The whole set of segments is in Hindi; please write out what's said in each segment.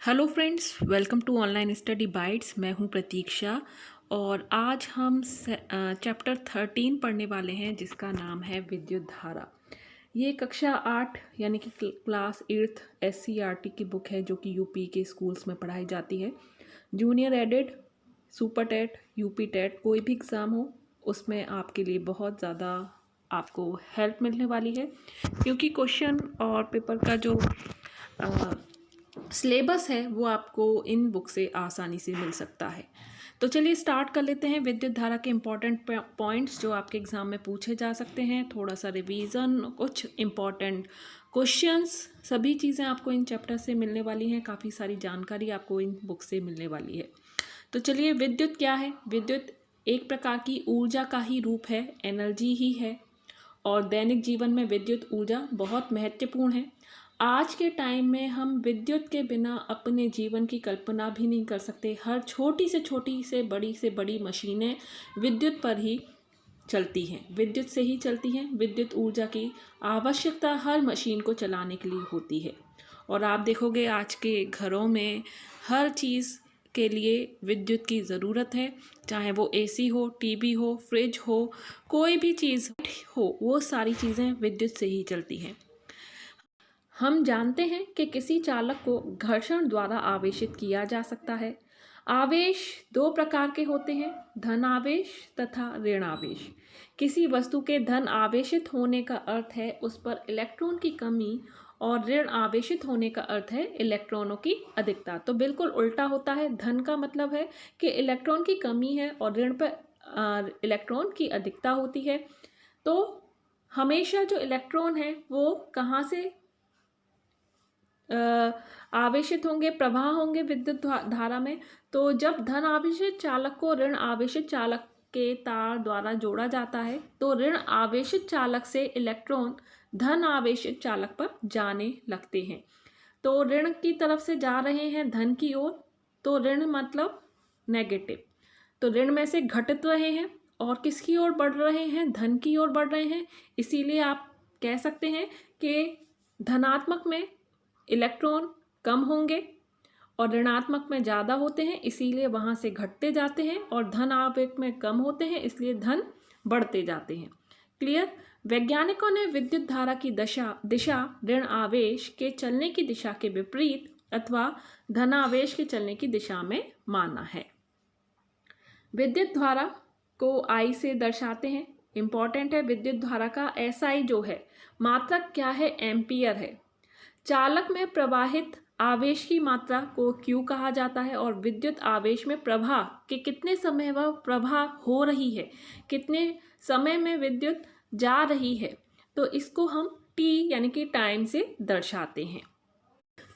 Hello friends, welcome to online study bytes. मैं हूं प्रतीक्षा और आज हम चैप्टर 13 पढ़ने वाले हैं जिसका नाम है विद्युत धारा। ये कक्षा 8 यानी कि क्लास 8th SCERT की बुक है जो कि यूपी के स्कूल्स में पढ़ाई जाती है। Junior aided, super TET, UP TET कोई भी एग्ज़ाम हो उसमें आपके लिए बहुत ज़्यादा आपको हेल्प मिलने वाली है, क्योंकि क्वेश्चन और पेपर का जो सिलेबस है वो आपको इन बुक से आसानी से मिल सकता है। तो चलिए स्टार्ट कर लेते हैं। विद्युत धारा के इम्पॉर्टेंट पॉइंट्स जो आपके एग्ज़ाम में पूछे जा सकते हैं, थोड़ा सा रिवीजन, कुछ इम्पॉर्टेंट क्वेश्चंस, सभी चीज़ें आपको इन चैप्टर से मिलने वाली हैं। काफ़ी सारी जानकारी आपको इन बुक से मिलने वाली है। तो चलिए, विद्युत क्या है? विद्युत एक प्रकार की ऊर्जा का ही रूप है, एनर्जी ही है, और दैनिक जीवन में विद्युत ऊर्जा बहुत महत्वपूर्ण है। आज के टाइम में हम विद्युत के बिना अपने जीवन की कल्पना भी नहीं कर सकते। हर छोटी से बड़ी मशीनें विद्युत पर ही चलती हैं, विद्युत से ही चलती हैं। विद्युत ऊर्जा की आवश्यकता हर मशीन को चलाने के लिए होती है। और आप देखोगे आज के घरों में हर चीज़ के लिए विद्युत की ज़रूरत है, चाहे वो एसी हो, टीवी हो, फ्रिज हो, कोई भी चीज़ हो, वो सारी चीज़ें विद्युत से ही चलती हैं। हम जानते हैं कि किसी चालक को घर्षण द्वारा आवेशित किया जा सकता है। आवेश दो प्रकार के होते हैं, धन आवेश तथा ऋण आवेश। किसी वस्तु के धन आवेशित होने का अर्थ है उस पर इलेक्ट्रॉन की कमी, और ऋण आवेशित होने का अर्थ है इलेक्ट्रॉनों की अधिकता। तो बिल्कुल उल्टा होता है। धन का मतलब है कि इलेक्ट्रॉन की कमी है और ऋण पर इलेक्ट्रॉन की अधिकता होती है। तो हमेशा जो इलेक्ट्रॉन है वो कहाँ से आवेशित होंगे, प्रवाह होंगे विद्युत धारा में। तो जब धन आवेशित चालक को ऋण आवेशित चालक के तार द्वारा जोड़ा जाता है तो ऋण आवेशित चालक से इलेक्ट्रॉन धन आवेशित चालक पर जाने लगते हैं। तो ऋण की तरफ से जा रहे हैं धन की ओर, तो ऋण मतलब नेगेटिव, तो ऋण में से घटित रहे हैं और किसकी ओर बढ़ रहे हैं? धन की ओर बढ़ रहे हैं। इसीलिए आप कह सकते हैं कि धनात्मक में इलेक्ट्रॉन कम होंगे और ऋणात्मक में ज़्यादा होते हैं, इसीलिए वहाँ से घटते जाते हैं, और धन आवेश में कम होते हैं, इसलिए धन बढ़ते जाते हैं। क्लियर? वैज्ञानिकों ने विद्युत धारा की दिशा ऋण आवेश के चलने की दिशा के विपरीत अथवा धन आवेश के चलने की दिशा में माना है। विद्युत धारा को I से दर्शाते हैं। इंपॉर्टेंट है, विद्युत धारा का SI जो है, मात्रक क्या है? एम्पियर है। चालक में प्रवाहित आवेश की मात्रा को Q कहा जाता है, और विद्युत आवेश में प्रवाह के कितने समय वह प्रवाह हो रही है, कितने समय में विद्युत जा रही है, तो इसको हम T यानी कि टाइम से दर्शाते हैं।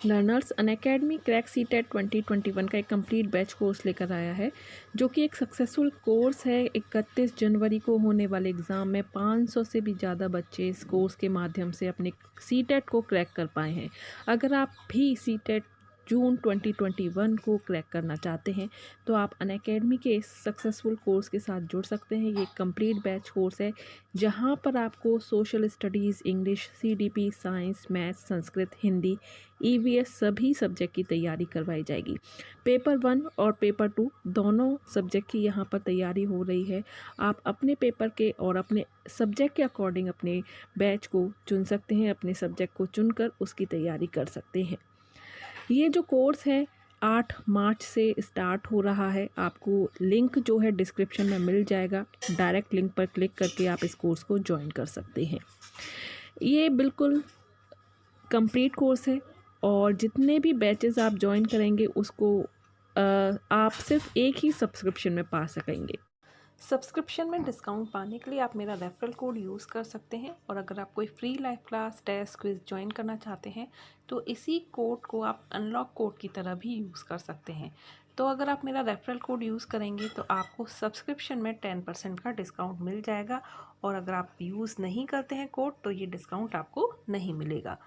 लर्नर्स अनअकैडमी क्रैक सीटेट 2021 का एक कंप्लीट बैच कोर्स लेकर आया है, जो कि एक सक्सेसफुल कोर्स है। 31 जनवरी को होने वाले एग्ज़ाम में 500 से भी ज़्यादा बच्चे इस कोर्स के माध्यम से अपने सीटेट को क्रैक कर पाए हैं। अगर आप भी सीटेट जून 2021 को क्रैक करना चाहते हैं तो आप अनअकैडमी के इस सक्सेसफुल कोर्स के साथ जुड़ सकते हैं। ये कंप्लीट बैच कोर्स है जहाँ पर आपको social studies, English, CDP, science, maths, Sanskrit, Hindi, EVS सभी सब्जेक्ट की तैयारी करवाई जाएगी। पेपर 1 और पेपर 2 दोनों सब्जेक्ट की यहाँ पर तैयारी हो रही है। आप अपने पेपर के और अपने सब्जेक्ट के अकॉर्डिंग अपने बैच को चुन सकते हैं, अपने सब्जेक्ट को चुनकर उसकी तैयारी कर सकते हैं। ये जो कोर्स है 8 मार्च से स्टार्ट हो रहा है। आपको लिंक जो है डिस्क्रिप्शन में मिल जाएगा, डायरेक्ट लिंक पर क्लिक करके आप इस कोर्स को ज्वाइन कर सकते हैं। ये बिल्कुल कंप्लीट कोर्स है और जितने भी बैचेस आप ज्वाइन करेंगे उसको आप सिर्फ एक ही सब्सक्रिप्शन में पा सकेंगे। सब्सक्रिप्शन में डिस्काउंट पाने के लिए आप मेरा रेफरल कोड यूज़ कर सकते हैं, और अगर आप कोई free live class, test, quiz join करना चाहते हैं तो इसी कोड को आप अनलॉक कोड की तरह भी यूज़ कर सकते हैं। तो अगर आप मेरा रेफरल कोड यूज़ करेंगे तो आपको सब्सक्रिप्शन में 10% का डिस्काउंट मिल जाएगा, और अगर आप यूज़ नहीं करते हैं कोड तो ये डिस्काउंट आपको नहीं मिलेगा।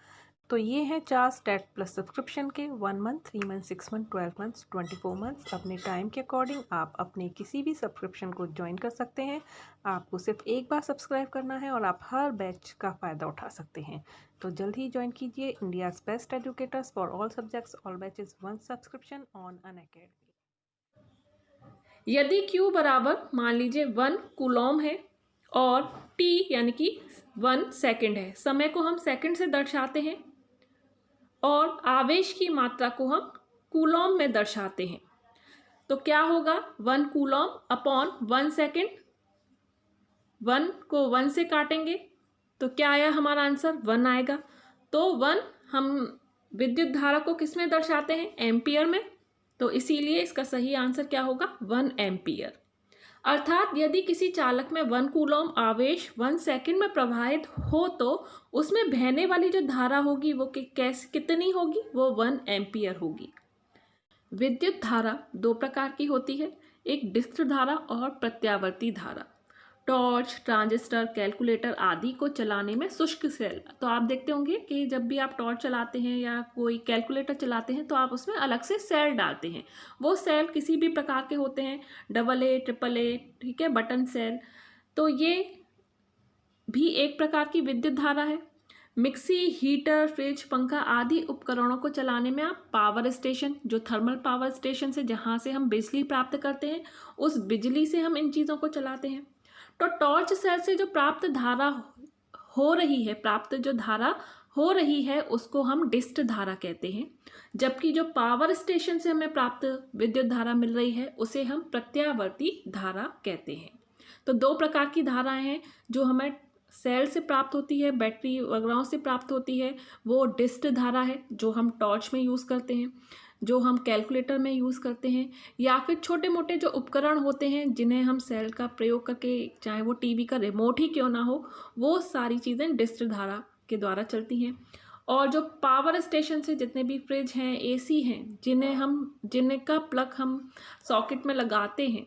तो ये हैं 4 स्टेट प्लस सब्सक्रिप्शन के 1 month, 3 month, 6 month, 12 months, 24 months. अपने टाइम के अकॉर्डिंग आप अपने किसी भी सब्सक्रिप्शन को ज्वाइन कर सकते हैं। आपको सिर्फ एक बार सब्सक्राइब करना है और आप हर बैच का फ़ायदा उठा सकते हैं। तो जल्द ही ज्वाइन कीजिए India's best educators for all subjects, all batches, 1 subscription on Unacademy. यदि Q बराबर मान लीजिए 1 कूलॉम है और T यानी कि 1 सेकेंड है, समय को हम सेकेंड से दर्शाते हैं और आवेश की मात्रा को हम कूलॉम में दर्शाते हैं, तो क्या होगा 1 कूलॉम अपॉन 1 सेकेंड। 1 को 1 से काटेंगे तो क्या आया हमारा आंसर 1 आएगा। तो 1 हम विद्युत धारा को किस में दर्शाते हैं, एम्पियर में, तो इसीलिए इसका सही आंसर क्या होगा 1 एम्पियर। अर्थात यदि किसी चालक में 1 कूलॉम आवेश 1 सेकेंड में प्रवाहित हो तो उसमें बहने वाली जो धारा होगी वो कितनी होगी, वो 1 एम्पियर होगी। विद्युत धारा 2 प्रकार की होती है, एक डिस्क धारा और प्रत्यावर्ती धारा। टॉर्च, ट्रांजिस्टर, कैलकुलेटर आदि को चलाने में शुष्क सेल, तो आप देखते होंगे कि जब भी आप टॉर्च चलाते हैं या कोई कैलकुलेटर चलाते हैं तो आप उसमें अलग से सेल डालते हैं। वो सेल किसी भी प्रकार के होते हैं, AA, AAA, ठीक है, बटन सेल। तो ये भी एक प्रकार की विद्युत धारा है। मिक्सी, हीटर, फ्रिज, पंखा आदि उपकरणों को चलाने में आप पावर स्टेशन, जो थर्मल पावर स्टेशन से जहाँ से हम बिजली प्राप्त करते हैं, उस बिजली से हम इन चीज़ों को चलाते हैं। तो टॉर्च सेल से जो प्राप्त धारा हो रही है उसको हम डिस्ट धारा कहते हैं, जबकि जो पावर स्टेशन से हमें प्राप्त विद्युत धारा मिल रही है उसे हम प्रत्यावर्ती धारा कहते हैं। तो 2 प्रकार की धाराएं हैं जो हमें सेल से प्राप्त होती है, बैटरी वगैरह से प्राप्त होती है, वो डिस्ट धारा है जो हम टॉर्च में यूज़ करते हैं, जो हम कैलकुलेटर में यूज़ करते हैं, या फिर छोटे मोटे जो उपकरण होते हैं जिन्हें हम सेल का प्रयोग करके, चाहे वो टीवी का रिमोट ही क्यों ना हो, वो सारी चीज़ें डिस्ट धारा के द्वारा चलती हैं। और जो पावर स्टेशन से जितने भी फ्रिज हैं, AC हैं, जिनका प्लग हम सॉकेट में लगाते हैं,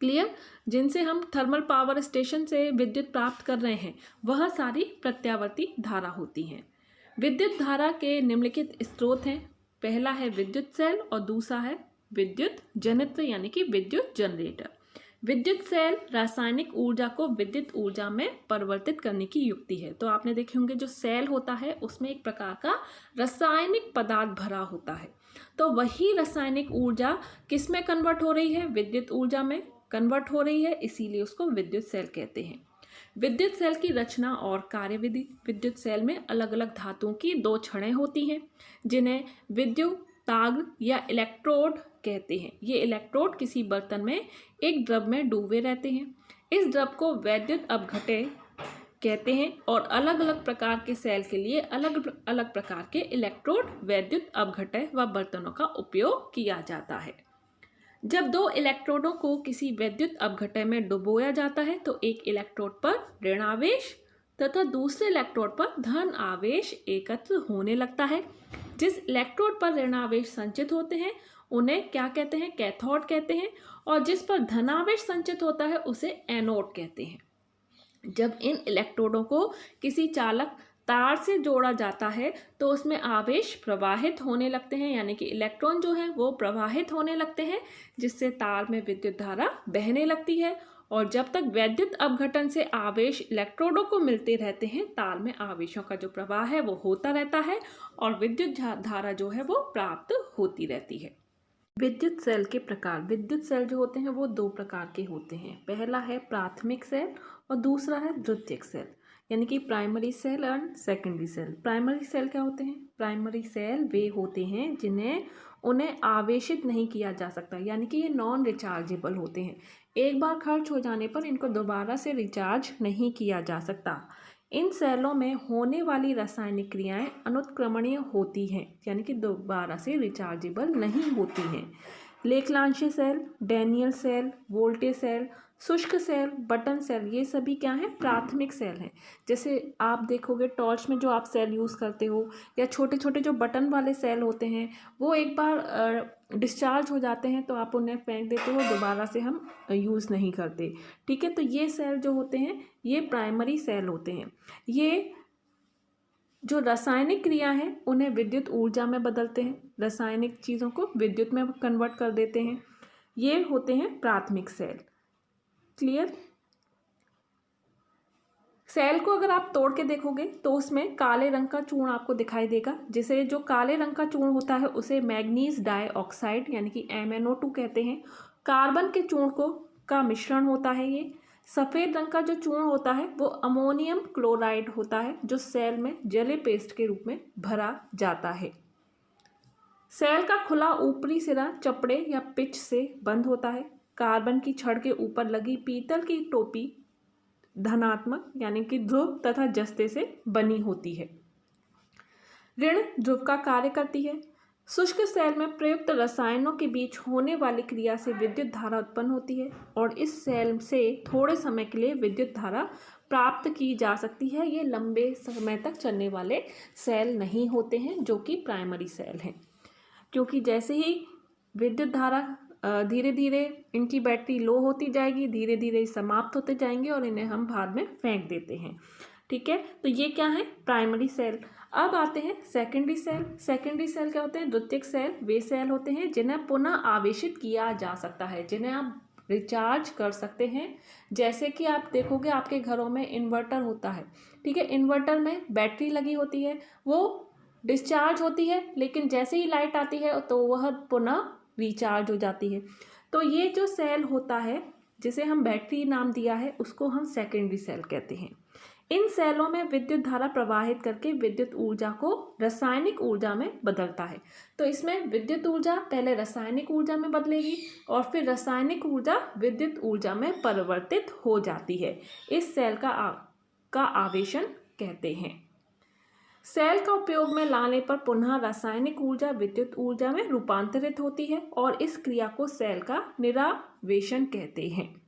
क्लियर, जिनसे हम थर्मल पावर स्टेशन से विद्युत प्राप्त कर रहे हैं, वह सारी प्रत्यावर्ती धारा होती हैं। विद्युत धारा के निम्नलिखित स्रोत हैं, पहला है विद्युत सेल और दूसरा है विद्युत जनित्र यानी कि विद्युत जनरेटर। विद्युत सेल रासायनिक ऊर्जा को विद्युत ऊर्जा में परिवर्तित करने की युक्ति है। तो आपने देखे होंगे जो सेल होता है उसमें एक प्रकार का रासायनिक पदार्थ भरा होता है, तो वही रासायनिक ऊर्जा किस में कन्वर्ट हो रही है, विद्युत ऊर्जा में कन्वर्ट हो रही है, इसीलिए उसको विद्युत सेल कहते हैं। विद्युत सेल की रचना और कार्यविधि। विद्युत सेल में अलग अलग धातुओं की 2 छड़ें होती हैं जिन्हें विद्युताग्र या इलेक्ट्रोड कहते हैं। ये इलेक्ट्रोड किसी बर्तन में एक द्रव में डूबे रहते हैं। इस द्रव को वैद्युत अपघटय कहते हैं और अलग अलग प्रकार के सेल के लिए अलग अलग प्रकार के इलेक्ट्रोड, वैद्युत अपघटय व बर्तनों का उपयोग किया जाता है। जब 2 इलेक्ट्रोडों को किसी वैद्युत अपघटय में डुबोया जाता है तो एक इलेक्ट्रोड पर ऋण आवेश तथा दूसरे इलेक्ट्रोड पर धन आवेश एकत्र होने लगता है। जिस इलेक्ट्रोड पर ऋण आवेश संचित होते हैं उन्हें क्या कहते हैं, कैथोड कहते हैं, और जिस पर धनावेश संचित होता है उसे एनोड कहते हैं। जब इन इलेक्ट्रोडों को किसी चालक तार से जोड़ा जाता है तो उसमें आवेश प्रवाहित होने लगते हैं, यानी कि इलेक्ट्रॉन जो है वो प्रवाहित होने लगते हैं, जिससे तार में विद्युत धारा बहने लगती है। और जब तक वैद्युत अपघटन से आवेश इलेक्ट्रोडों को मिलते रहते हैं, तार में आवेशों का जो प्रवाह है वो होता रहता है और विद्युत धारा जो है वो प्राप्त होती रहती है। विद्युत सेल के प्रकार। विद्युत सेल जो होते हैं वो 2 प्रकार के होते हैं, पहला है प्राथमिक सेल और दूसरा है द्वितीयक सेल, यानी कि primary cell and secondary cell. Primary cell क्या होते हैं, प्राइमरी सेल वे होते हैं उन्हें आवेशित नहीं किया जा सकता, यानी कि ये नॉन रिचार्जेबल होते हैं। एक बार खर्च हो जाने पर इनको दोबारा से रिचार्ज नहीं किया जा सकता। इन सेलों में होने वाली रासायनिक क्रियाएं अनुत्क्रमणीय होती हैं, यानी कि दोबारा से रिचार्जेबल नहीं होती हैं। Leclanche cell, Daniel cell, Volta cell, शुष्क सेल, बटन सेल, ये सभी क्या हैं, प्राथमिक सेल हैं। जैसे आप देखोगे टॉर्च में जो आप सेल यूज़ करते हो, या छोटे छोटे जो बटन वाले सेल होते हैं वो एक बार डिस्चार्ज हो जाते हैं तो आप उन्हें फेंक देते हो, दोबारा से हम यूज़ नहीं करते, ठीक है। तो ये सेल जो होते हैं ये प्राइमरी सेल होते हैं। ये जो रासायनिक क्रिया हैं उन्हें विद्युत ऊर्जा में बदलते हैं, रासायनिक चीज़ों को विद्युत में कन्वर्ट कर देते हैं। ये होते हैं प्राथमिक सेल। क्लियर? सेल को अगर आप तोड़ के देखोगे तो उसमें काले रंग का चूर्ण आपको दिखाई देगा, जिसे जो काले रंग का चूर्ण होता है उसे मैग्नीज डाइऑक्साइड यानी कि MnO2 कहते हैं। कार्बन के चूर्ण का मिश्रण होता है ये। सफ़ेद रंग का जो चूर्ण होता है वो अमोनियम क्लोराइड होता है, जो सेल में जले पेस्ट के रूप में भरा जाता है। सेल का खुला ऊपरी सिरा चपड़े या पिच से बंद होता है। कार्बन की छड़ के ऊपर लगी पीतल की टोपी धनात्मक यानी कि ध्रुव तथा जस्ते से बनी होती है। ऋण ध्रुव का कार्य करती है। शुष्क सेल में प्रयुक्त रसायनों के बीच होने वाली क्रिया से विद्युत धारा उत्पन्न होती है और इस सेल से थोड़े समय के लिए विद्युत धारा प्राप्त की जा सकती है। ये लंबे समय तक चलने वाले सेल नहीं होते हैं जो कि प्राइमरी सेल हैं, क्योंकि जैसे ही विद्युत धारा धीरे धीरे इनकी बैटरी लो होती जाएगी, धीरे धीरे समाप्त होते जाएंगे और इन्हें हम बाद में फेंक देते हैं। ठीक है, तो ये क्या है? Primary cell. अब आते हैं सेकेंडरी सेल। सेकेंडरी सेल क्या होते हैं? द्वितीयक सेल वे सेल होते हैं जिन्हें पुनः आवेशित किया जा सकता है, जिन्हें आप रिचार्ज कर सकते हैं। जैसे कि आप देखोगे आपके घरों में इन्वर्टर होता है। ठीक है, इन्वर्टर में बैटरी लगी होती है, वो डिस्चार्ज होती है, लेकिन जैसे ही लाइट आती है तो वह पुनः रिचार्ज हो जाती है। तो ये जो सेल होता है जिसे हम बैटरी नाम दिया है उसको हम सेकेंडरी सेल कहते हैं। इन सेलों में विद्युत धारा प्रवाहित करके विद्युत ऊर्जा को रासायनिक ऊर्जा में बदलता है। तो इसमें विद्युत ऊर्जा पहले रासायनिक ऊर्जा में बदलेगी और फिर रासायनिक ऊर्जा विद्युत ऊर्जा में परिवर्तित हो जाती है। इस सेल का आवेशन कहते हैं। सेल का उपयोग में लाने पर पुनः रासायनिक ऊर्जा विद्युत ऊर्जा में रूपांतरित होती है और इस क्रिया को सेल का निरावेशन कहते हैं।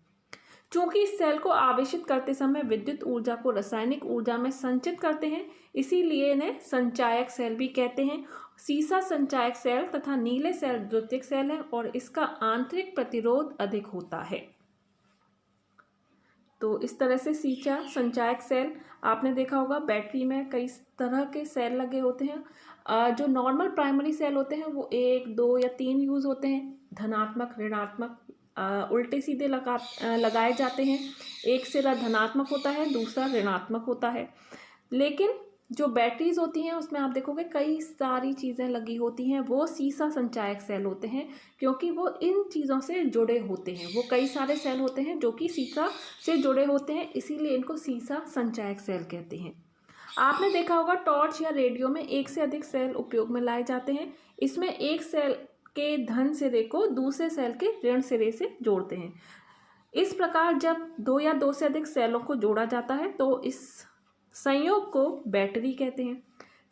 चूंकि इस सेल को आवेशित करते समय विद्युत ऊर्जा को रासायनिक ऊर्जा में संचित करते हैं, इसीलिए इन्हें संचायक सेल भी कहते हैं। सीसा संचायक सेल तथा नीले सेल द्वितीयक सेल है और इसका आंतरिक प्रतिरोध अधिक होता है। तो इस तरह से सीसा संचायक सेल आपने देखा होगा, बैटरी में कई तरह के सेल लगे होते हैं। जो नॉर्मल प्राइमरी सेल होते हैं वो 1, 2 या 3 यूज़ होते हैं। धनात्मक, ऋणात्मक उल्टे सीधे लगाए जाते हैं। एक सिरा धनात्मक होता है, दूसरा ऋणात्मक होता है। लेकिन जो बैटरीज होती हैं उसमें आप देखोगे कई सारी चीज़ें लगी होती हैं, वो सीसा संचायक सेल होते हैं, क्योंकि वो इन चीज़ों से जुड़े होते हैं। वो कई सारे सेल होते हैं जो कि सीसा से जुड़े होते हैं, इसीलिए इनको सीसा संचायक सेल कहते हैं। आपने देखा होगा टॉर्च या रेडियो में एक से अधिक सेल उपयोग में लाए जाते हैं। इसमें एक सेल के धन सिरे को दूसरे सेल के ऋण सिरे से जोड़ते हैं। इस प्रकार जब 2 या 2 से अधिक सेलों को जोड़ा जाता है तो इस संयोग को बैटरी कहते हैं।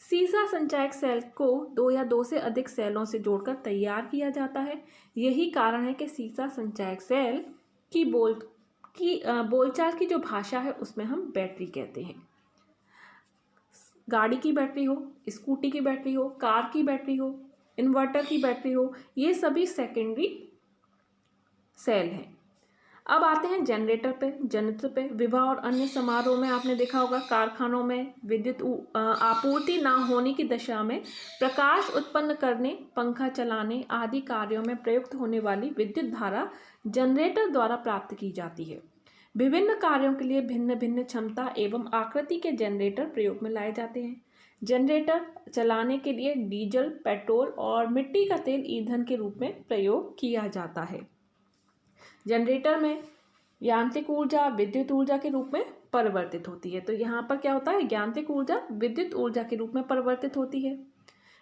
सीसा संचायक सेल को 2 या 2 से अधिक सेलों से जोड़कर तैयार किया जाता है। यही कारण है कि सीसा संचायक सेल की बोलचाल की जो भाषा है उसमें हम बैटरी कहते हैं। गाड़ी की बैटरी हो, स्कूटी की बैटरी हो, कार की बैटरी हो, इन्वर्टर की बैटरी हो, ये सभी सेकेंडरी सेल हैं। अब आते हैं जनरेटर पे। विवाह और अन्य समारोह में आपने देखा होगा कारखानों में विद्युत आपूर्ति ना होने की दशा में प्रकाश उत्पन्न करने, पंखा चलाने आदि कार्यों में प्रयुक्त होने वाली विद्युत धारा जनरेटर द्वारा प्राप्त की जाती है। विभिन्न कार्यों के लिए भिन्न भिन्न क्षमता एवं आकृति के जनरेटर प्रयोग में लाए जाते हैं। जनरेटर चलाने के लिए डीजल, पेट्रोल और मिट्टी का तेल ईंधन के रूप में प्रयोग किया जाता है। जनरेटर में यांत्रिक ऊर्जा विद्युत ऊर्जा के रूप में परिवर्तित होती है। तो यहाँ पर क्या होता है? यांत्रिक ऊर्जा विद्युत ऊर्जा के रूप में परिवर्तित होती है।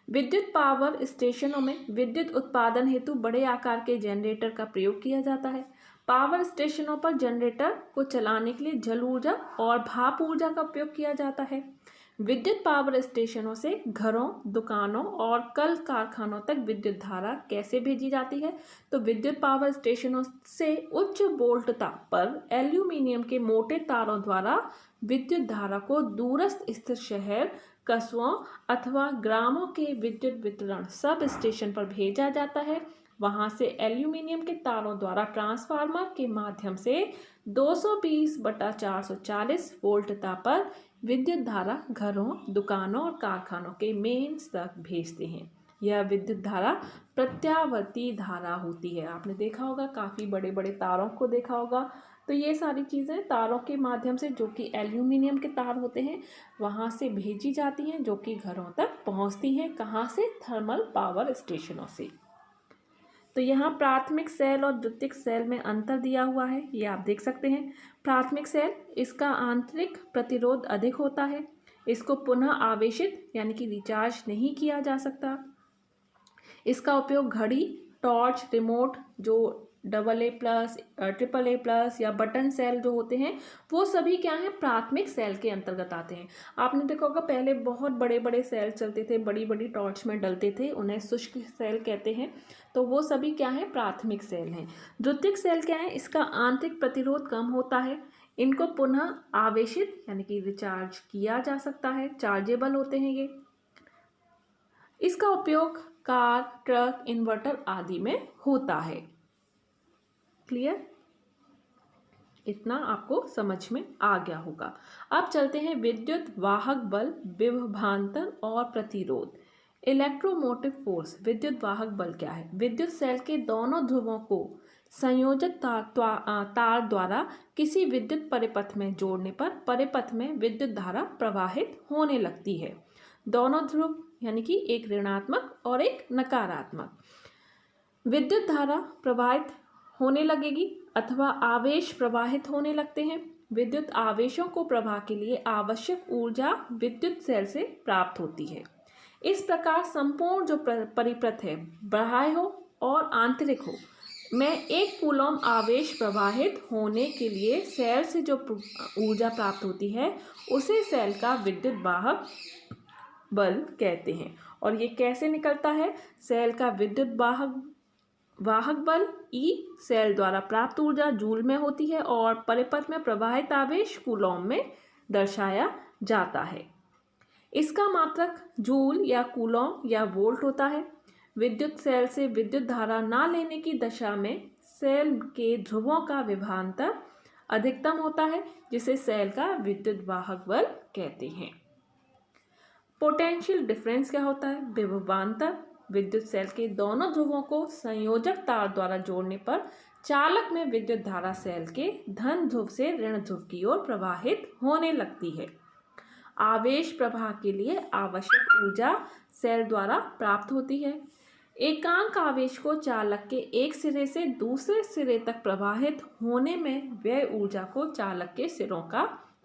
विद्युत पावर स्टेशनों में विद्युत उत्पादन हेतु बड़े आकार के जनरेटर का प्रयोग किया जाता है। पावर स्टेशनों पर जनरेटर को चलाने के लिए जल ऊर्जा और भाप ऊर्जा का उपयोग किया जाता है। विद्युत पावर स्टेशनों से घरों, दुकानों और कल कारखानों तक विद्युत धारा कैसे भेजी जाती है? तो विद्युत पावर स्टेशनों से उच्च वोल्टता पर एल्यूमीनियम के मोटे तारों द्वारा विद्युत धारा को दूरस्थ स्थित शहर, कस्बों अथवा ग्रामों के विद्युत वितरण सब स्टेशन पर भेजा जाता है। वहां से एल्यूमीनियम के तारों द्वारा ट्रांसफार्मर के माध्यम से 220/440 वोल्टता पर विद्युत धारा घरों, दुकानों और कारखानों के मेंस तक भेजते हैं। यह विद्युत धारा प्रत्यावर्ती धारा होती है। आपने देखा होगा, काफ़ी बड़े बड़े तारों को देखा होगा। तो ये सारी चीज़ें तारों के माध्यम से, जो कि एल्यूमिनियम के तार होते हैं, वहाँ से भेजी जाती हैं, जो कि घरों तक पहुँचती हैं। कहाँ से? थर्मल पावर स्टेशनों से। तो यहाँ प्राथमिक सेल और द्वितीयक सेल में अंतर दिया हुआ है, ये आप देख सकते हैं। प्राथमिक सेल, इसका आंतरिक प्रतिरोध अधिक होता है। इसको पुनः आवेशित यानी कि रिचार्ज नहीं किया जा सकता। इसका उपयोग घड़ी, टॉर्च, रिमोट, जो AA+, AAA+ या बटन सेल जो होते हैं, वो सभी क्या हैं? प्राथमिक सेल के अंतर्गत आते हैं। आपने देखा होगा, पहले बहुत बड़े बड़े सेल चलते थे, बड़ी बड़ी टॉर्च में डलते थे, उन्हें शुष्क सेल कहते हैं। तो वो सभी क्या हैं? प्राथमिक सेल हैं। द्वितीयक सेल क्या है? इसका आंतरिक प्रतिरोध कम होता है। इनको पुनः आवेशित यानी कि रिचार्ज किया जा सकता है, चार्जेबल होते हैं ये। इसका उपयोग कार, ट्रक, इन्वर्टर आदि में होता है। क्लियर? इतना आपको समझ में आ गया होगा। अब चलते हैं विद्युत वाहक बल, विभवांतर और प्रतिरोध। इलेक्ट्रोमोटिव फोर्स, विद्युत वाहक बल क्या है? विद्युत सेल के दोनों ध्रुवों को संयोजक तार द्वारा किसी विद्युत परिपथ में जोड़ने पर परिपथ में विद्युत धारा प्रवाहित होने लगती है। दोनों ध्रुव यानी कि एक ऋणात्मक और एक नकारात्मक। विद्युत धारा प्रवाहित होने लगेगी अथवा आवेश प्रवाहित होने लगते हैं। विद्युत आवेशों को प्रवाह के लिए आवश्यक ऊर्जा विद्युत सेल से प्राप्त होती है। इस प्रकार संपूर्ण जो परिपथ है, बाह्य हो और आंतरिक हो, में 1 कूलॉम आवेश प्रवाहित होने के लिए सेल से जो ऊर्जा प्राप्त होती है, उसे सेल का विद्युत वाहक बल कहते हैं। और ये कैसे निकलता है? सेल का विद्युत वाहक बल E सेल द्वारा प्राप्त ऊर्जा जूल में होती है और परिपथ में प्रवाहित आवेश कूलॉम में दर्शाया जाता है। इसका मात्रक जूल या कूलॉम या वोल्ट होता है। विद्युत सेल से विद्युत धारा ना लेने की दशा में सेल के ध्रुवों का विभवांतर अधिकतम होता है, जिसे सेल का विद्युत वाहक बल कहते हैं। पोटेंशियल डिफरेंस क्या होता है? विभवांतर, विद्युत सेल के दोनों ध्रुवों को संयोजक तार द्वारा जोड़ने पर चालक में विद्युत धारा सेल के धन ध्रुव से ऋण ध्रुव की ओर प्रवाहित होने लगती है। आवेश प्रवाह के लिए आवश्यक ऊर्जा सेल द्वारा प्राप्त होती है। एकांक आवेश को चालक के एक सिरे से दूसरे सिरे तक प्रवाहित होने में व्यय ऊर्जा को चालक के सिरों का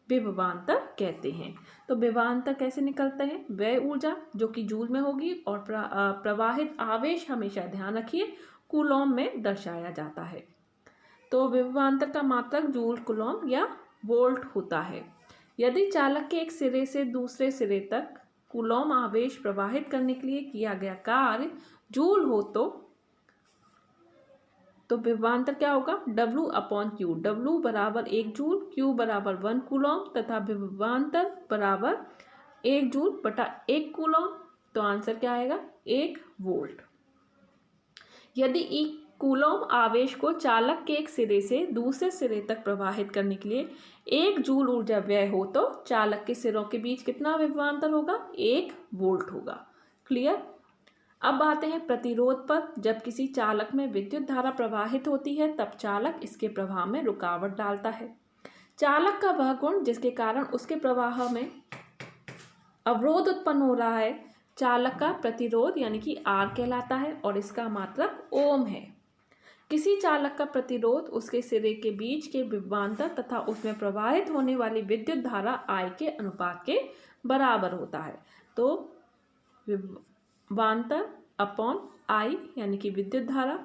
विभवांतर कहते हैं। तो विभवांतर कैसे निकलते हैं? व्यय ऊर्जा जो कि जूल में होगी और प्रवाहित आवेश हमेशा ध्यान रखिए कूलॉम में दर्शाया जाता है। तो विभवांतर का मात्रक जूल, कूलॉम या वोल्ट होता है। यदि चालक के एक सिरे से दूसरे सिरे तक कूलॉम आवेश प्रवाहित करने के लिए किया गया कार्य जूल हो तो विभवांतर क्या होगा? W/Q। W बराबर 1 जूल, Q बराबर 1 कूलॉम तथा विभवांतर बराबर 1 जूल बटा 1 कूलॉम। तो आंसर क्या आएगा? 1 वोल्ट। यदि कूलॉम आवेश को चालक के एक सिरे से दूसरे सिरे तक प्रवाहित करने के लिए 1 जूल ऊर्जा व्यय हो तो चालक के सिरों के बीच कितना विभवांतर होगा? 1 वोल्ट होगा। क्लियर? अब आते हैं प्रतिरोध पर। जब किसी चालक में विद्युत धारा प्रवाहित होती है तब चालक इसके प्रवाह में रुकावट डालता है। चालक का वह गुण जिसके कारण उसके प्रवाह में अवरोध उत्पन्न हो रहा है चालक का प्रतिरोध यानी कि R कहलाता है और इसका मात्रक ओम है। किसी चालक का प्रतिरोध उसके सिरे के बीच के विभवांतर तथा उसमें प्रवाहित होने वाली विद्युत धारा I के अनुपात के बराबर होता है। तो विभवांतर अपॉन I यानी कि विद्युत धारा,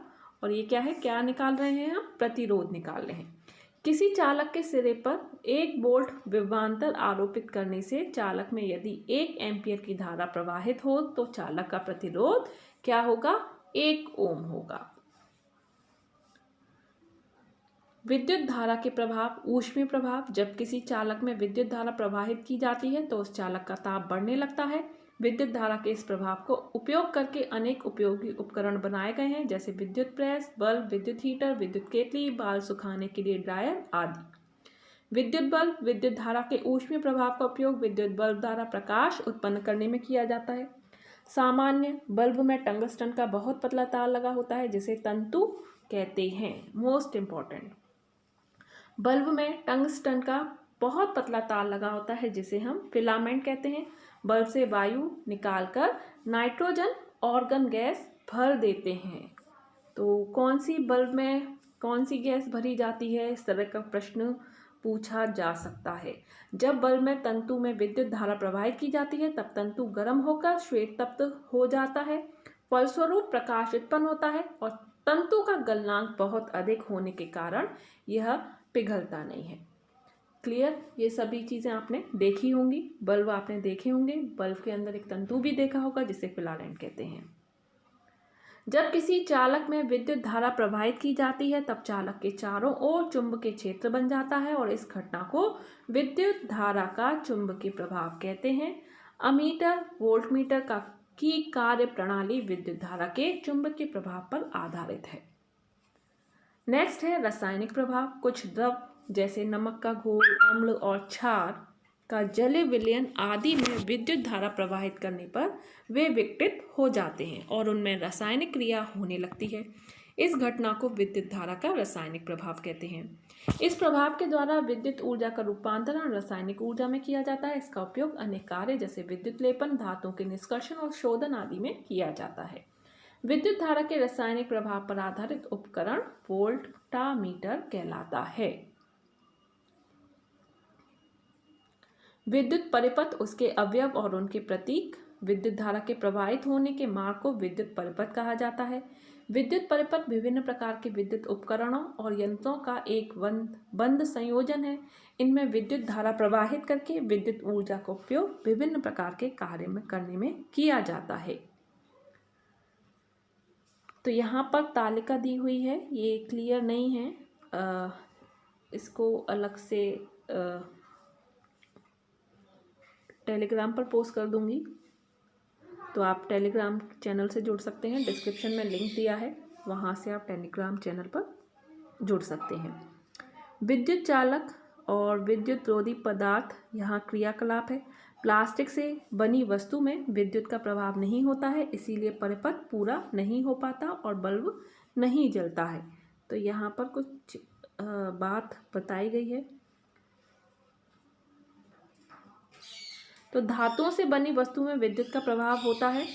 और ये क्या है? क्या निकाल रहे हैं हम? प्रतिरोध निकाल रहे हैं। किसी चालक के सिरे पर 1 वोल्ट विभवांतर आरोपित करने से चालक में यदि 1 एम्पियर की धारा प्रवाहित हो तो चालक का प्रतिरोध क्या होगा? 1 ओम होगा। विद्युत धारा के प्रभाव, ऊष्मीय प्रभाव। जब किसी चालक में विद्युत धारा प्रवाहित की जाती है तो उस चालक का ताप बढ़ने लगता है। विद्युत धारा के इस प्रभाव को उपयोग करके अनेक उपयोगी उपकरण बनाए गए हैं, जैसे विद्युत प्रेस, बल्ब, विद्युत हीटर, विद्युत केतली, बाल सुखाने के लिए ड्रायर आदि। विद्युत बल्ब विद्युत धारा के ऊष्मीय प्रभाव का उपयोग विद्युत बल्ब द्वारा प्रकाश उत्पन्न करने में किया जाता है। सामान्य बल्ब में टंगस्टन का बहुत पतला तार लगा होता है जिसे तंतु कहते हैं। मोस्ट इम्पॉर्टेंट, बल्ब में टंगस्टन का बहुत पतला तार लगा होता है जिसे हम फिलामेंट कहते हैं। बल्ब से वायु निकालकर नाइट्रोजन ऑर्गन गैस भर देते हैं। तो कौन सी बल्ब में कौन सी गैस भरी जाती है, इस तरह का प्रश्न पूछा जा सकता है। जब बल्ब में तंतु में विद्युत धारा प्रवाहित की जाती है तब तंतु गर्म होकर श्वेत तप्त हो जाता है, फलस्वरूप प्रकाश उत्पन्न होता है और तंतु का गलनांक बहुत अधिक होने के कारण यह पिघलता नहीं है। क्लियर, ये सभी चीज़ें आपने देखी होंगी, बल्ब आपने देखे होंगे, बल्ब के अंदर एक तंतु भी देखा होगा जिसे फिलामेंट कहते हैं। जब किसी चालक में विद्युत धारा प्रवाहित की जाती है तब चालक के चारों ओर चुंबकीय क्षेत्र बन जाता है और इस घटना को विद्युत धारा का चुंबकीय प्रभाव कहते हैं। अमीटर वोल्टमीटर की कार्य प्रणाली विद्युत धारा के चुंबकीय प्रभाव पर आधारित है। नेक्स्ट है रासायनिक प्रभाव। कुछ द्रव जैसे नमक का घोल, अम्ल और क्षार का जलीय विलयन आदि में विद्युत धारा प्रवाहित करने पर वे विघटित हो जाते हैं और उनमें रासायनिक क्रिया होने लगती है। इस घटना को विद्युत धारा का रासायनिक प्रभाव कहते हैं। इस प्रभाव के द्वारा विद्युत ऊर्जा का रूपांतरण रासायनिक ऊर्जा में किया जाता है। इसका उपयोग अनेक कार्य जैसे विद्युत लेपन, धातुओं के निष्कर्षण और शोधन आदि में किया जाता है। विद्युत धारा के रासायनिक प्रभाव पर आधारित उपकरण वोल्टामीटर कहलाता है। विद्युत परिपथ, उसके अवयव और उनके प्रतीक। विद्युत धारा के प्रवाहित होने के मार्ग को विद्युत परिपथ कहा जाता है। विद्युत परिपथ विभिन्न प्रकार के विद्युत उपकरणों और यंत्रों का एक बंद संयोजन है। इनमें विद्युत धारा प्रवाहित करके विद्युत ऊर्जा का उपयोग विभिन्न प्रकार के कार्य में करने में किया जाता है। तो यहाँ पर तालिका दी हुई है, ये क्लियर नहीं है, इसको अलग से टेलीग्राम पर पोस्ट कर दूंगी, तो आप टेलीग्राम चैनल से जुड़ सकते हैं। डिस्क्रिप्शन में लिंक दिया है, वहाँ से आप टेलीग्राम चैनल पर जुड़ सकते हैं। विद्युत चालक और विद्युत रोधी पदार्थ यहाँ क्रियाकलाप है। प्लास्टिक से बनी वस्तु में विद्युत का प्रभाव नहीं होता है, इसीलिए परिपथ पूरा नहीं हो पाता और बल्ब नहीं जलता है। तो यहाँ पर कुछ बात बताई गई है। तो धातुओं से बनी वस्तु में विद्युत का प्रभाव होता है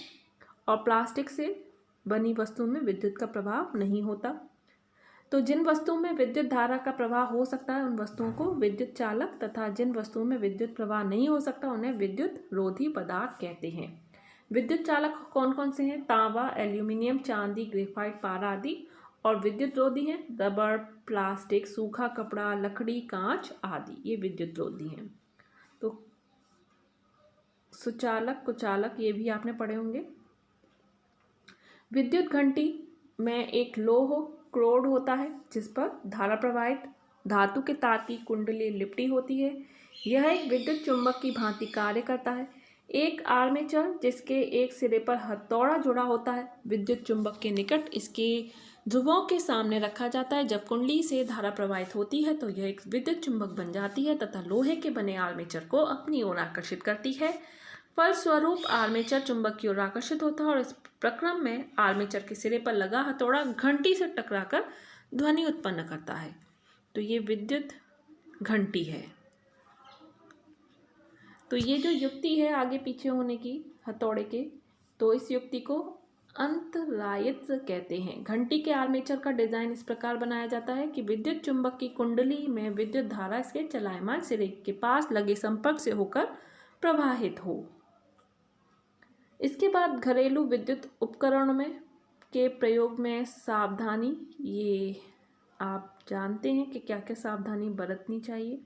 और प्लास्टिक से बनी वस्तु में विद्युत का प्रभाव नहीं होता। तो जिन वस्तुओं में विद्युत धारा का प्रवाह हो सकता है उन वस्तुओं को विद्युत चालक तथा जिन वस्तुओं में विद्युत प्रवाह नहीं हो सकता उन्हें विद्युत रोधी पदार्थ कहते हैं। विद्युत चालक कौन कौन से हैं? तांबा, एल्यूमिनियम, चांदी, ग्रेफाइट, पारा आदि। और विद्युत रोधी हैं रबर, प्लास्टिक, सूखा कपड़ा, लकड़ी, कांच आदि, ये विद्युत रोधी हैं। तो सुचालक, कुचालक ये भी आपने पढ़े होंगे। विद्युत घंटी में एक लोह क्रोड होता है जिस पर धारा प्रवाहित धातु के तार की कुंडली लिपटी होती है। यह एक विद्युत चुंबक की भांति कार्य करता है। एक आर्मेचर जिसके एक सिरे पर हथौड़ा जुड़ा होता है विद्युत चुंबक के निकट इसके ध्रुवों के सामने रखा जाता है। जब कुंडली से धारा प्रवाहित होती है तो यह एक विद्युत चुंबक बन जाती है तथा लोहे के बने आर्मेचर को अपनी ओर आकर्षित करती है। फलस्वरूप आर्मेचर चुंबक की ओर आकर्षित होता है और इस प्रक्रम में आर्मेचर के सिरे पर लगा हथौड़ा घंटी से टकराकर ध्वनि उत्पन्न करता है। तो ये विद्युत घंटी है। तो ये जो युक्ति है आगे पीछे होने की हथौड़े के, तो इस युक्ति को अंतरायित्र कहते हैं। घंटी के आर्मेचर का डिजाइन इस प्रकार बनाया जाता है कि विद्युत चुंबक की कुंडली में विद्युत धारा इसके चलायमान सिरे के पास लगे संपर्क से होकर प्रवाहित हो। इसके बाद घरेलू विद्युत उपकरणों में के प्रयोग में सावधानी, ये आप जानते हैं कि क्या क्या सावधानी बरतनी चाहिए।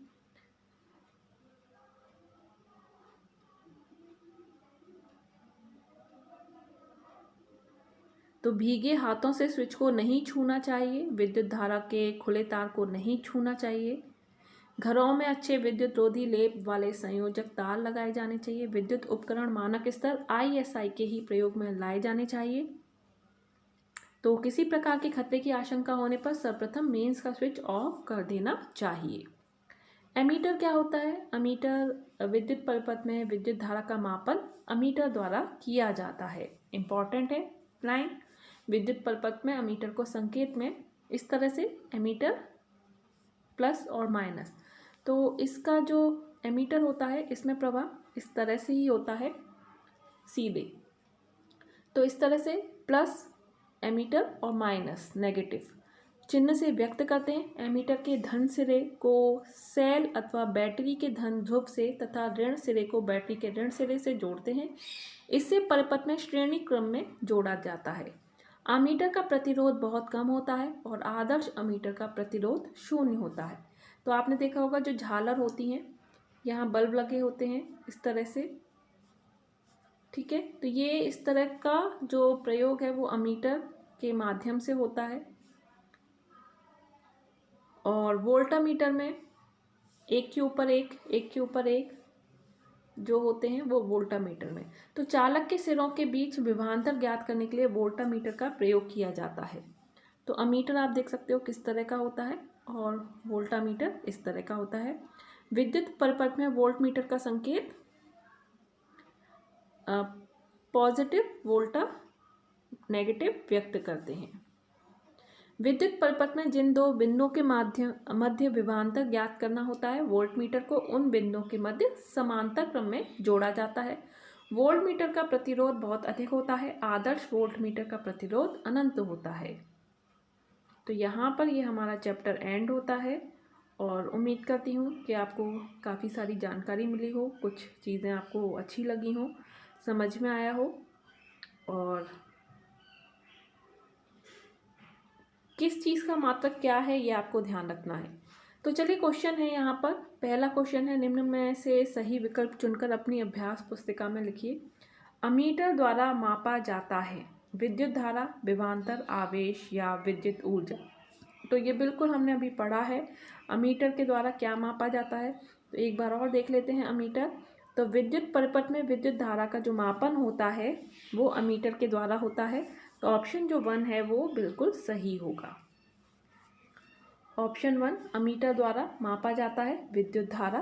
तो भीगे हाथों से स्विच को नहीं छूना चाहिए, विद्युत धारा के खुले तार को नहीं छूना चाहिए। घरों में अच्छे विद्युत रोधी लेप वाले संयोजक तार लगाए जाने चाहिए। विद्युत उपकरण मानक स्तर ISI के ही प्रयोग में लाए जाने चाहिए। तो किसी प्रकार के खतरे की आशंका होने पर सर्वप्रथम मेंस का स्विच ऑफ कर देना चाहिए। एमीटर क्या होता है? अमीटर विद्युत परिपथ में विद्युत धारा का मापन अमीटर द्वारा किया जाता है। इम्पॉर्टेंट है लाइन। विद्युत परिपथ में अमीटर को संकेत में इस तरह से एमीटर प्लस और माइनस, तो इसका जो एमीटर होता है इसमें प्रवाह इस तरह से ही होता है सीधे। तो इस तरह से प्लस एमीटर और माइनस नेगेटिव चिन्ह से व्यक्त करते हैं। एमीटर के धन सिरे को सेल अथवा बैटरी के धन ध्रुव से तथा ऋण सिरे को बैटरी के ऋण सिरे से जोड़ते हैं। इससे परिपथ में श्रेणी क्रम में जोड़ा जाता है। अमीटर का प्रतिरोध बहुत कम होता है और आदर्श अमीटर का प्रतिरोध 0 होता है। तो आपने देखा होगा जो झालर होती हैं, यहाँ बल्ब लगे होते हैं इस तरह से, ठीक है। तो ये इस तरह का जो प्रयोग है वो अमीटर के माध्यम से होता है। और वोल्टामीटर में एक के ऊपर एक जो होते हैं वो वोल्टामीटर में। तो चालक के सिरों के बीच विभवांतर ज्ञात करने के लिए वोल्टामीटर का प्रयोग किया जाता है। तो अमीटर आप देख सकते हो किस तरह का होता है और वोल्टामीटर इस तरह का होता है। विद्युत परिपथ में वोल्टमीटर का संकेत पॉजिटिव वोल्टा नेगेटिव व्यक्त करते हैं। विद्युत परिपथ में जिन दो बिंदुओं के मध्य विभवांतर ज्ञात करना होता है, वोल्टमीटर को उन बिंदुओं के मध्य समांतर क्रम में जोड़ा जाता है। वोल्टमीटर का प्रतिरोध बहुत अधिक होता है। आदर्श वोल्टमीटर का प्रतिरोध अनंत होता है। तो यहाँ पर ये हमारा चैप्टर एंड होता है और उम्मीद करती हूँ कि आपको काफ़ी सारी जानकारी मिली हो, कुछ चीज़ें आपको अच्छी लगी हों, समझ में आया हो और किस चीज़ का मात्रक क्या है ये आपको ध्यान रखना है। तो चलिए क्वेश्चन है यहाँ पर। पहला क्वेश्चन है, निम्न में से सही विकल्प चुनकर अपनी अभ्यास पुस्तिका में लिखिए। अमीटर द्वारा मापा जाता है विद्युत धारा, विभवांतर, आवेश या विद्युत ऊर्जा। तो ये बिल्कुल हमने अभी पढ़ा है अमीटर के द्वारा क्या मापा जाता है। तो एक बार और देख लेते हैं अमीटर। तो विद्युत परिपथ में विद्युत धारा का जो मापन होता है वो अमीटर के द्वारा होता है। तो ऑप्शन जो 1 है वो बिल्कुल सही होगा। ऑप्शन 1 अमीटर द्वारा मापा जाता है विद्युत धारा।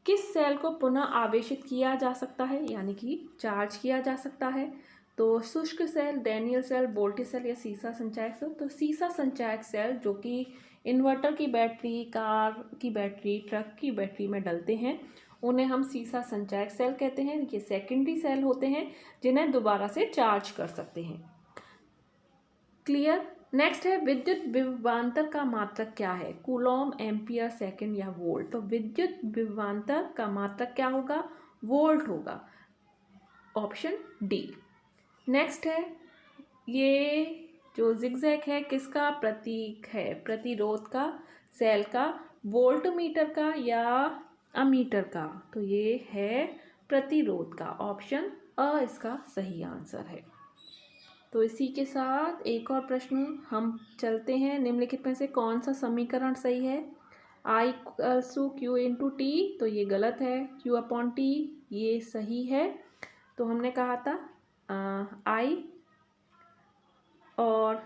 किस सेल को पुनः आवेशित किया जा सकता है, यानी कि चार्ज किया जा सकता है? तो शुष्क cell, Daniel cell, voltage cell या सीसा संचायक सेल। तो सीसा संचायक सेल जो कि इन्वर्टर की बैटरी, कार की बैटरी, ट्रक की बैटरी में डलते हैं, उन्हें हम सीसा संचायक सेल कहते हैं। ये सेकेंडरी सेल होते हैं जिन्हें दोबारा से चार्ज कर सकते हैं। क्लियर। नेक्स्ट है विद्युत विभवांतर का मात्रक क्या है? कूलॉम, एम्पियर, सेकंड या वोल्ट। तो विद्युत विभवांतर का मात्रक क्या होगा? वोल्ट होगा। Option D. नेक्स्ट है, ये जो जिगजैग है किसका प्रतीक है? प्रतिरोध का, सेल का, वोल्टमीटर का या अमीटर का? तो ये है प्रतिरोध का। ऑप्शन अ इसका सही आंसर है। तो इसी के साथ एक और प्रश्न हम चलते हैं। निम्नलिखित में से कौन सा समीकरण सही है? I=Q×T, तो ये गलत है। Q/T ये सही है। तो हमने कहा था I और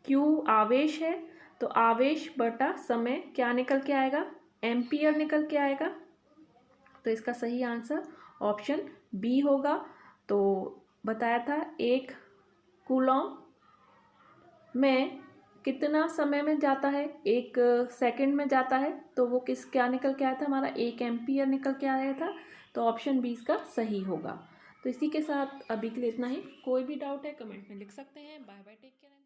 Q आवेश है, तो आवेश बटा समय क्या निकल के आएगा? एम्पियर निकल के आएगा। तो इसका सही आंसर ऑप्शन बी होगा। तो बताया था 1 कूलॉम में कितना समय में जाता है? 1 सेकंड में जाता है। तो वो क्या निकल के आया था? हमारा 1 एम्पियर निकल के आया था। तो ऑप्शन बी इसका सही होगा। तो इसी के साथ अभी के लिए इतना ही। कोई भी डाउट है कमेंट में लिख सकते हैं। Bye bye, take care.